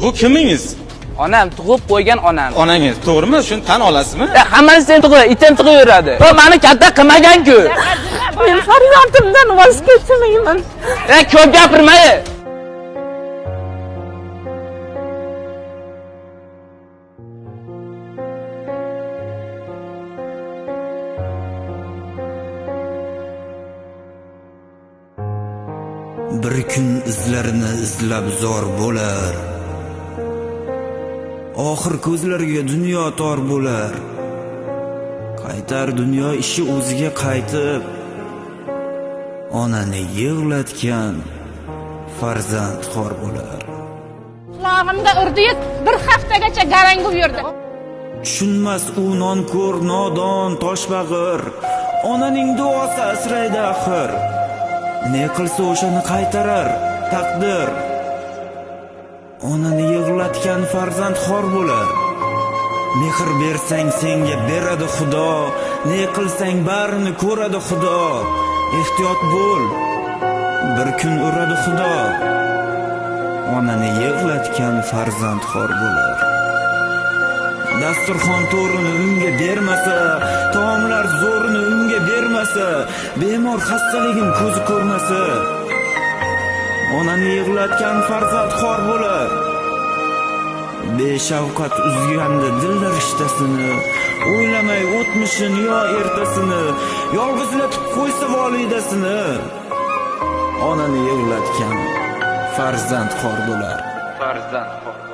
Bu kimingiz? Onam tug'ib qo'ygan onam. Onangiz, to'g'rimi? Shuni tan olasizmi? Hammasi sen tug'ib, itim tug'averadi. Va meni katta qilmagan-ku. Men farzandimdan voz kechmayman. Ko'p gapirmay. Bir kun izlarini izlab zor bo'lar. Oxir ko'zlarga dunyo tor bo'lar. Qaytar dunyo ishi o'ziga qaytib, onani yig'latgan farzand xor bo'lar. Qulog'imda urdi, bir haftagacha garangib yurdi. Tushunmas u nonko'r, nodon, toshbag'ir. Onaning duosi asraydi axir. Ne qilsa o'shani qaytarar taqdir. Onani yig'latgan farzand xor bo'lar. Mehr bersang senga beradi Xudo, ne qilsang barini ko'radi Xudo. Ehtiyot bo'l, bir kun uradi Xudo. Onani yig'latgan farzand xor bo'lar. Dasturxon to'rini unga bermasa, taomlar zo'rini unga bermasa, bemor xastaligin ko'zi ko'rmasa, onani yig'latgan farzand xor bo'lar. Beshafqat uzganda dillar rishtasini, o'ylamay o'tmishin yo ertasini, yolg'izlatib qo'ysa volidasini, onani yig'latgan farzand xor bo'lar. Farzand xor.